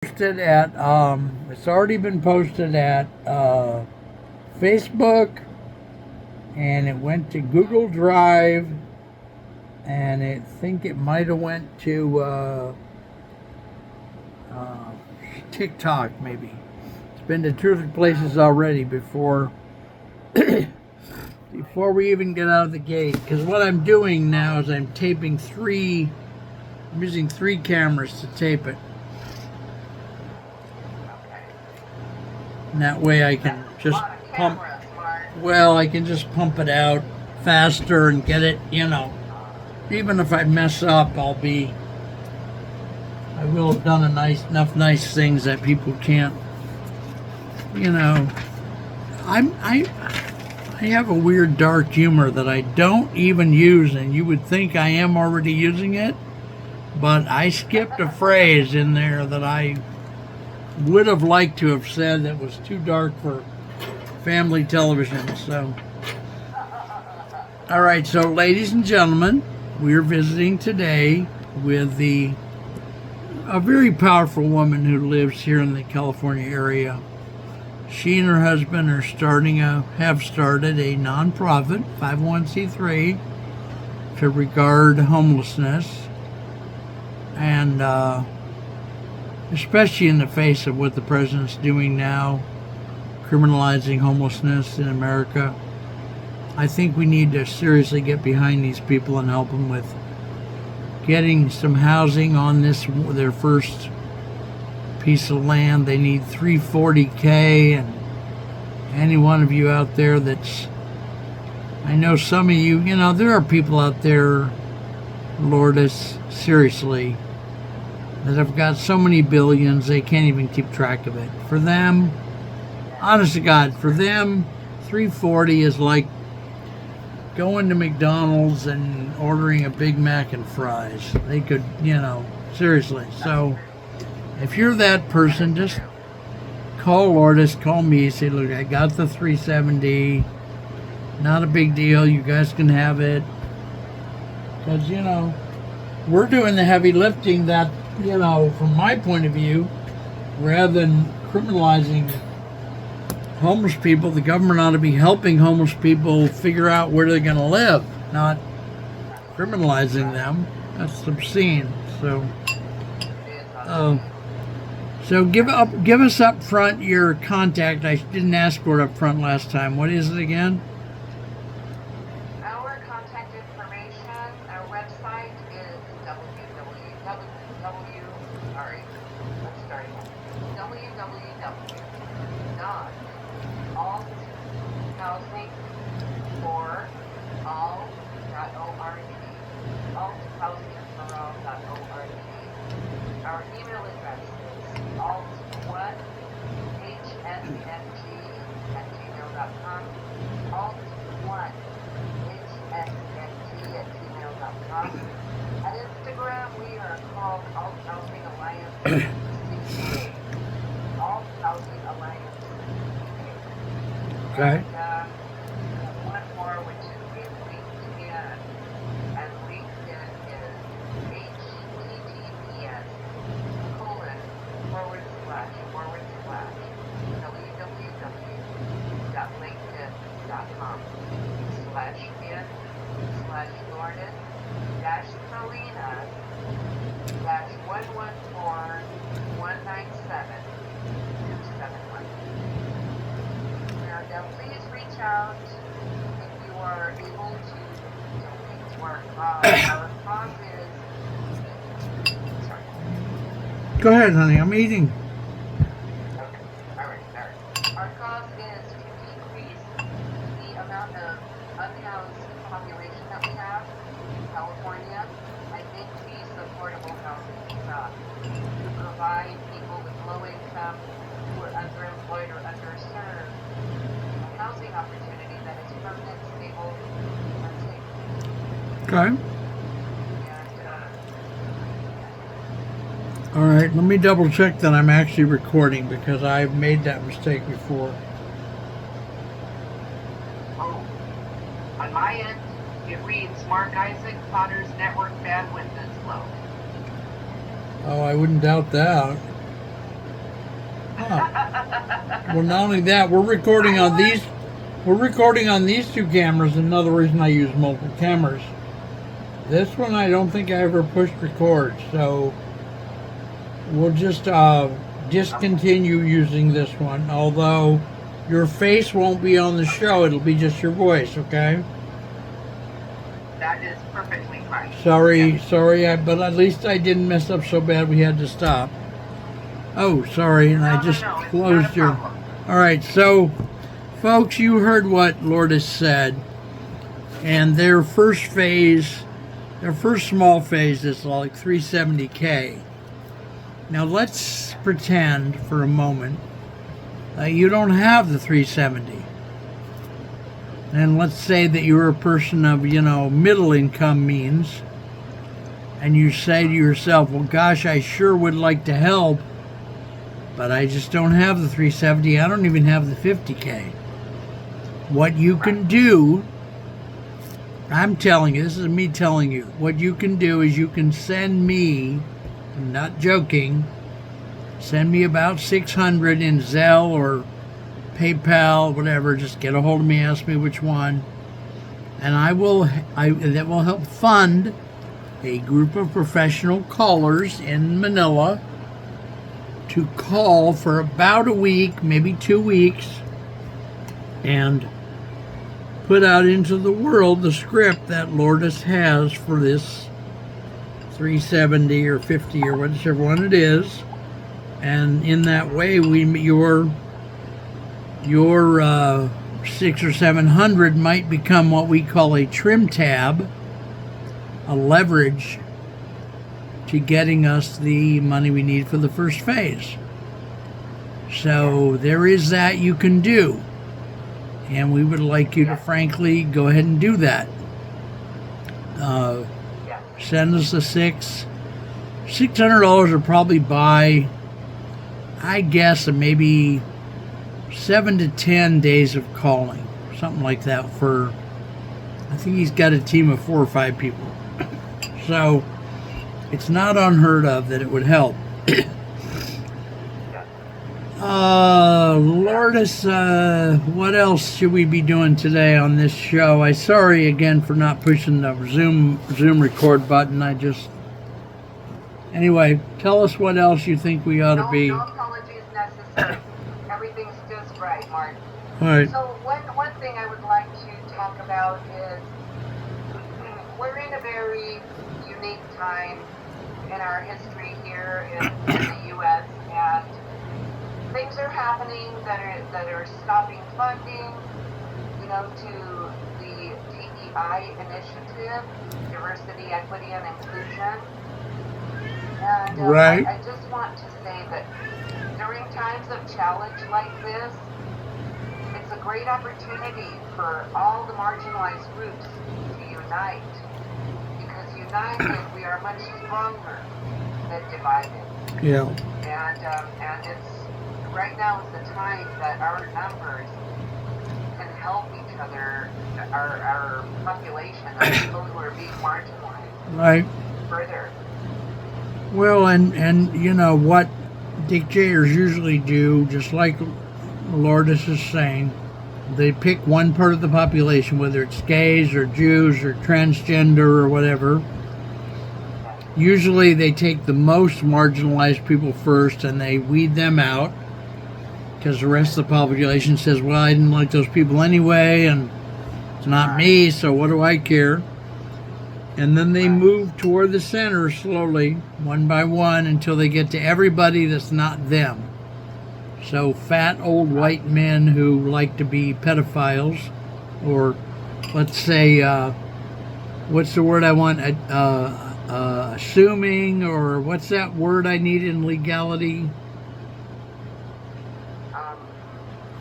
Posted at it's already been posted at Facebook, and it went to Google Drive, and I think it might have went to uh, TikTok. Maybe it's been to two different places already before before we even get out of the gate. Because what I'm doing now is I'm using three cameras to tape it. And that way I can just pump. Well, I can just pump it out faster and get it. Even if I mess up, I will have done enough nice things that people can't. I have a weird dark humor that I don't even use, and you would think I am already using it, but I skipped a phrase in there that I would have liked to have said that was too dark for family television. So, all right. So, ladies and gentlemen, we're visiting today with a very powerful woman who lives here in the California area. She and her husband have started a nonprofit 501c3 to regard homelessness, and especially in the face of what the president's doing now, criminalizing homelessness in America. I think we need to seriously get behind these people and help them with getting some housing on their first piece of land. They need 340K, and any one of you out there I know some of you, there are people out there, Lourdes, seriously, that have got so many billions they can't even keep track of it. For them, honest to God, 340 is like going to McDonald's and ordering a Big Mac and fries. They could, seriously. So if you're that person, just call Lourdes, call me, say, look, I got the 370. Not a big deal. You guys can have it. Because, we're doing the heavy lifting that, from my point of view, rather than criminalizing homeless people, the government ought to be helping homeless people figure out where they're going to live, not criminalizing them. That's obscene. So give us up front your contact. I didn't ask for it up front last time. What is it again? Our contact information, our website is www.althousingforall.org. Althousingforall.org. Our email address is alt1hsnt@gmail.com. alt1hsnt@gmail.com. At Instagram, we are called Alt Housing Alliance. Alt Housing Alliance. Okay. And one more, which is LinkedIn. And LinkedIn is www.linkedin.com/in/Lourdes-Carolina-114-197-271. Now, please reach out if you are able to donate to our cause. Our cause is, sorry. Go ahead, honey. I'm eating. Okay. All right. Our cause is to decrease the amount of unhoused population that we have in California and increase affordable housing to provide people with low income who are underemployed or underserved a housing opportunity that is permanent, stable, and safe. Okay. And All right. Let me double check that I'm actually recording, because I've made that mistake before. oh, on my end, it reads Mark Isaac Potter's network bandwidth is low. Oh, I wouldn't doubt that. Yeah. Well, not only that, we're recording on these. We're recording on these two cameras. Another reason I use multiple cameras. This one I don't think I ever pushed record, so we'll just discontinue using this one. Although your face won't be on the show, it'll be just your voice. Okay. That is perfectly fine. Sorry, but at least I didn't mess up so bad we had to stop. Oh, sorry, and I just closed your... All right, so, folks, you heard what Lourdes said. And their first phase, their first small phase is like 370K. Now, let's pretend for a moment that you don't have the 370. And let's say that you're a person of, middle income means. And you say to yourself, well, gosh, I sure would like to help, but I just don't have the 370. I don't even have the 50K. What you can do, I'm telling you, this is me telling you, what you can do is you can send me, I'm not joking, send me about 600 in Zelle or PayPal, whatever. Just get a hold of me, ask me which one, and that will help fund a group of professional callers in Manila to call for about a week, maybe 2 weeks, and put out into the world the script that Lourdes has for this 370 or 50 or whichever one it is, and in that way your 600 or 700 might become what we call a trim tab, a leverage to getting us the money we need for the first phase. So there is that you can do, and we would like you to frankly go ahead and do that. Send us the $600 will probably buy, I guess, maybe 7 to 10 days of calling, something like that. For, I think he's got a team of 4 or 5 people, so it's not unheard of that it would help. Lourdes, what else should we be doing today on this show? I'm sorry again for not pushing the Zoom record button. Anyway, tell us what else you think we ought to be. No apologies necessary. Everything's just right, Mark. All right. So one thing I would like to talk about is we're in a very unique time in our history here in the U.S., and things are happening that are stopping funding, to the DEI initiative, diversity, equity, and inclusion. And right. I just want to say that during times of challenge like this, it's a great opportunity for all the marginalized groups to unite. Because united, we are much stronger than divided. Yeah. And it's right now is the time that our numbers can help each other, our population, our people who are being marginalized. Right. Further. Well, and what dictators usually do, just like Lourdes is saying, they pick one part of the population, whether it's gays or Jews or transgender or whatever. Usually they take the most marginalized people first and they weed them out, because the rest of the population says, well, I didn't like those people anyway, and it's not me, so what do I care? And then they move toward the center slowly, one by one, until they get to everybody that's not them. So fat old white men who like to be pedophiles, or let's say, what's the word I want? Assuming, or what's that word I need in legality?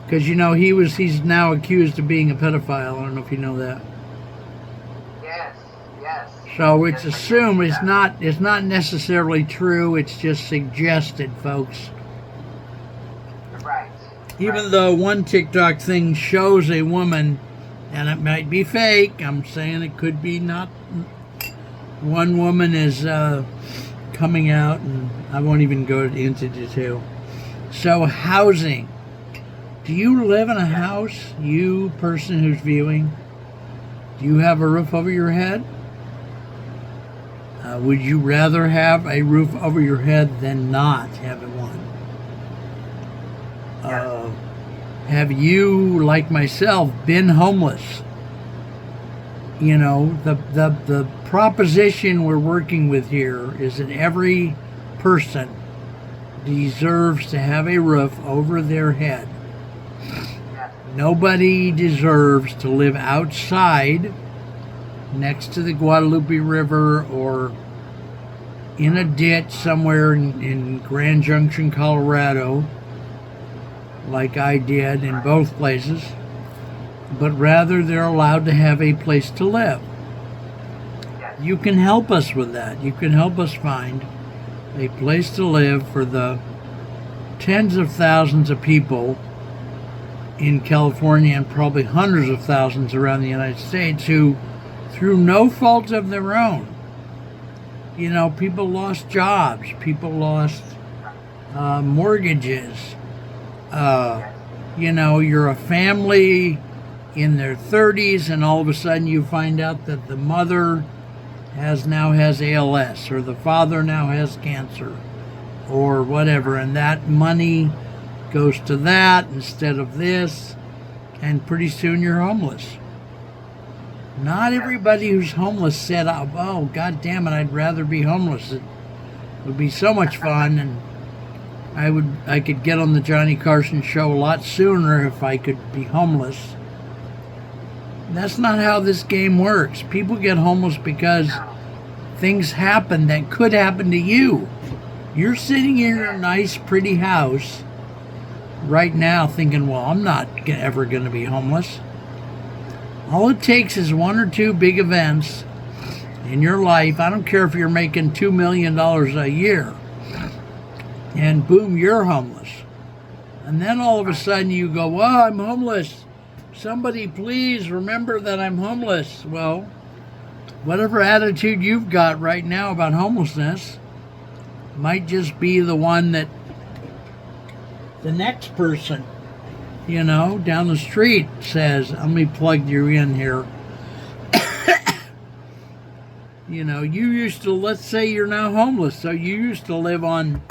Because he's now accused of being a pedophile. I don't know if you know that. Yes. So it's assumed. It's not necessarily true. It's just suggested, folks. Right. Even though one TikTok thing shows a woman, and it might be fake. I'm saying it could be not. One woman is coming out, and I won't even go into detail. So housing. Do you live in a house, you person who's viewing? Do you have a roof over your head? Would you rather have a roof over your head than not have one? Have you, like myself, been homeless? You know, the proposition we're working with here is that every person deserves to have a roof over their head. Nobody deserves to live outside next to the Guadalupe River or in a ditch somewhere in Grand Junction, Colorado, like I did in both places, but rather they're allowed to have a place to live. You can help us with that. You can help us find a place to live for the tens of thousands of people in California and probably hundreds of thousands around the United States who, through no fault of their own, you know, people lost jobs, people lost mortgages. You know, you're a family in their 30s and all of a sudden you find out that the mother now has ALS or the father now has cancer or whatever, and that money goes to that instead of this, and pretty soon you're homeless. Not everybody who's homeless said, oh, God damn it, I'd rather be homeless. It would be so much fun, and I could get on the Johnny Carson show a lot sooner if I could be homeless. That's not how this game works. People get homeless because things happen that could happen to you. You're sitting in your nice, pretty house right now thinking, well, I'm not ever going to be homeless. All it takes is one or two big events in your life. I don't care if you're making $2 million a year, and boom, you're homeless. And then all of a sudden you go, well, I'm homeless. Somebody please remember that I'm homeless. Well, whatever attitude you've got right now about homelessness might just be the one that the next person, you know, down the street says, let me plug you in here. You know, you used to, let's say you're now homeless, so you used to live on,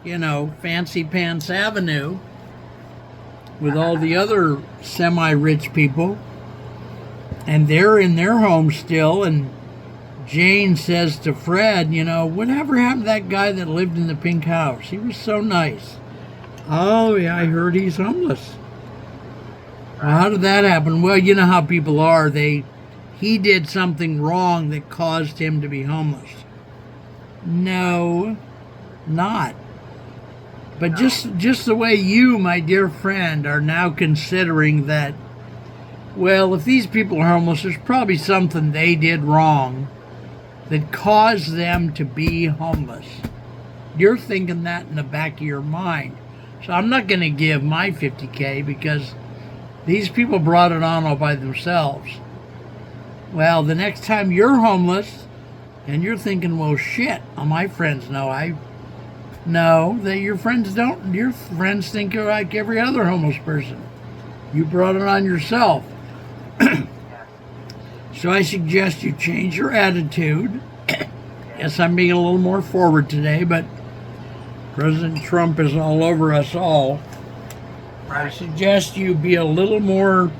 you know, Fancy Pants Avenue with all the other semi-rich people, and they're in their home still, and Jane says to Fred, you know, whatever happened to that guy that lived in the pink house? He was so nice. Oh, yeah, I heard he's homeless. Well, how did that happen? Well, you know how people are. He did something wrong that caused him to be homeless. No, not. But just the way you, my dear friend, are now considering that, well, if these people are homeless, there's probably something they did wrong that caused them to be homeless. You're thinking that in the back of your mind. So I'm not going to give my $50K because these people brought it on all by themselves. Well, the next time you're homeless and you're thinking, well, shit, my friends know that your friends don't. Your friends think you're like every other homeless person. You brought it on yourself. So I suggest you change your attitude. Yes, I'm being a little more forward today, but President Trump is all over us all. I suggest you be a little more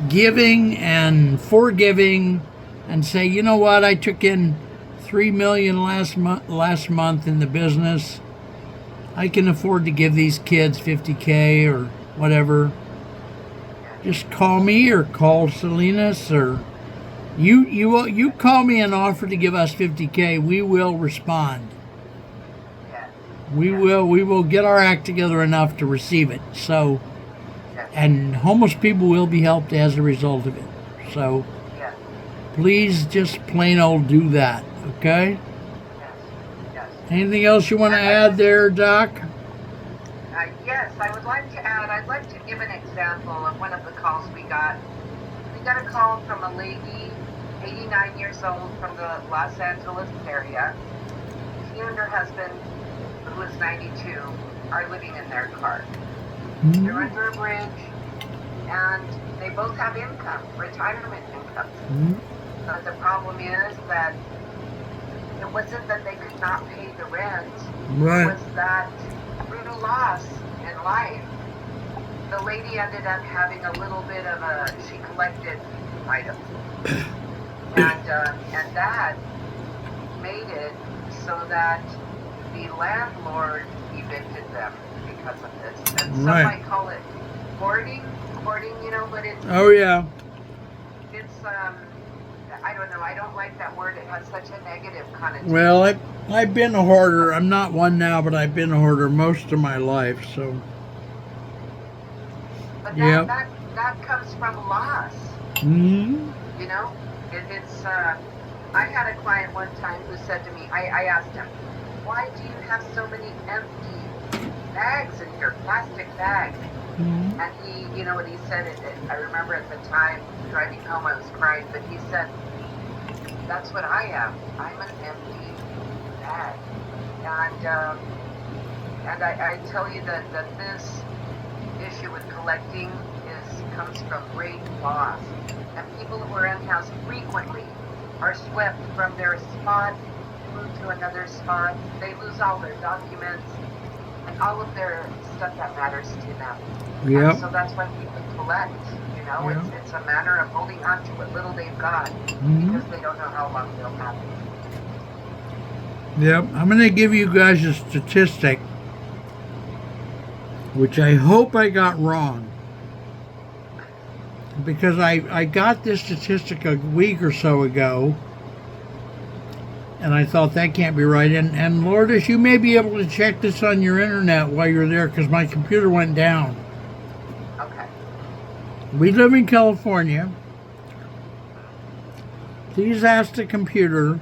giving and forgiving and say, you know what, I took in $3 million last month in the business. I can afford to give these kids $50K or whatever. Just call me or call Salinas, or you call me and offer to give us $50K. We will respond. We will get our act together enough to receive it. So, and homeless people will be helped as a result of it. So, please just plain old do that, okay? Anything else you want to add there, Doc? Yes, I would like to add, I'd like to give an example of one of the calls we got. We got a call from a lady, 89 years old, from the Los Angeles area. She and her husband, who was 92, are living in their car. Mhm. They're under a bridge, and they both have income, retirement income. Mhm. But the problem is that it wasn't that they could not pay the rent. It Right. was that through the loss in life, the lady ended up having a little bit of she collected items. And that made it so that the landlord evicted them because of this. And some Right. might call it hoarding, but Oh yeah. it's I don't know. I don't like that word. It has such a negative connotation. Well, I've been a hoarder. I'm not one now, but I've been a hoarder most of my life. So But Yep. that comes from loss. Mhm. You know, it's. I had a client one time who said to me, I asked him, why do you have so many empty bags in here, plastic bags? Mhm. And he, you know what he said? I remember at the time driving home, I was crying, but he said, that's what I am. I'm an empty bag. And I tell you that this issue with collecting comes from great loss. And people who are unhoused frequently are swept from their spot, moved to another spot. They lose all their documents and all of their stuff that matters to them. Yep. And so that's why people collect. You know, Yeah. it's a matter of holding on to what little they've got Mhm. because they don't know how long they'll have it. Yep. I'm going to give you guys a statistic, which I hope I got wrong. Because I got this statistic a week or so ago, and I thought that can't be right. And Lourdes, you may be able to check this on your internet while you're there, because my computer went down. Okay. We live in California. Please ask the computer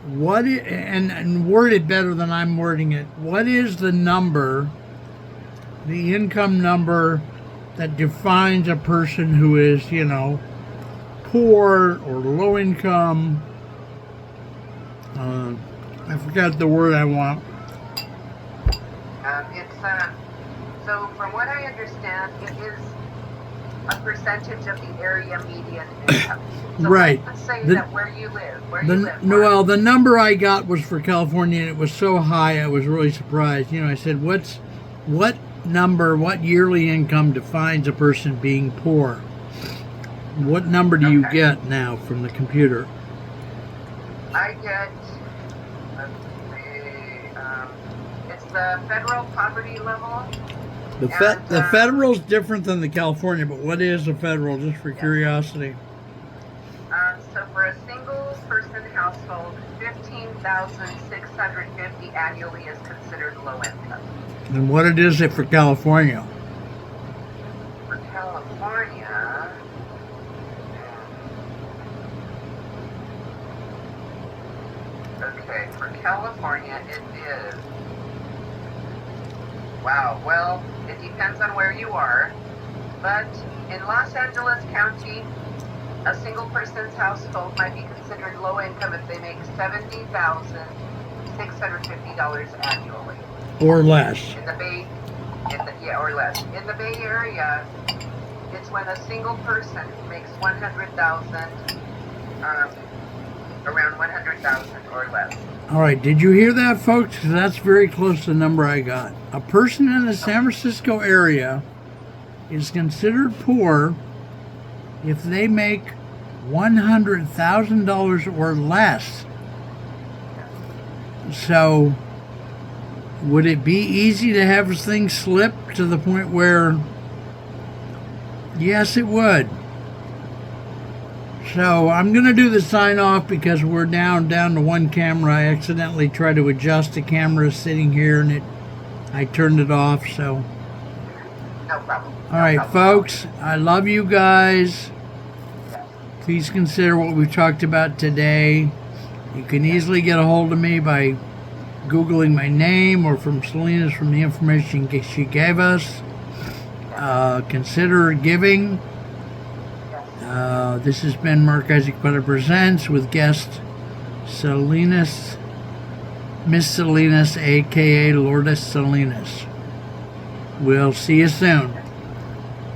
and word it better than I'm wording it. What is the number, the income number that defines a person who is, poor or low income? I forgot the word I want. It's so from what I understand, it is a percentage of the area median income. So Right. let's say The- that where you live. Well, the number I got was for California, and it was so high I was really surprised. I said, what yearly income defines a person being poor? What number do you Okay. get now from the computer? I get, let's see, it's the federal poverty level. The federal's different than the California, but what is the federal, just for curiosity? So for a single person household, $15,650 annually is considered low income. And what it is for California? For California, okay, for California it is, wow, well, it depends on where you are, but in Los Angeles County, a single person's household might be considered low income if they make $70,650 annually. Or less. Or less. In the Bay Area, it's when a single person makes 100,000, around 100,000 or less. All right, did you hear that, folks? 'Cause that's very close to the number I got. A person in the San Francisco area is considered poor if they make $100,000 or less. So, would it be easy to have things slip to the point where, yes, it would. So I'm going to do the sign off because we're down to one camera. I accidentally tried to adjust the camera sitting here and I turned it off. So, No problem. all right, folks, I love you guys. Please consider what we talked about today. You can easily get a hold of me by Googling my name or from Selena's from the information she gave us. Consider giving. This has been Mark Isaac Butter Presents with guest Selena's Miss Salinas, aka Lourdes Salinas. We'll see you soon.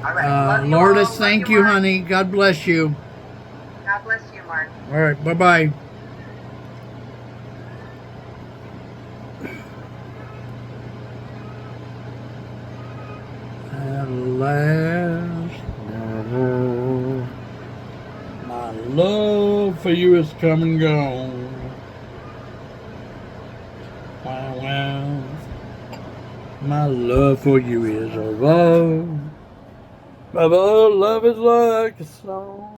All right. Love you Lourdes, all. thank Love you, Mark. honey. God bless you. God bless you, Mark. All right, bye-bye. At last, my love for you is come and gone. Wow, wow. My love for you is over. My love is like a song.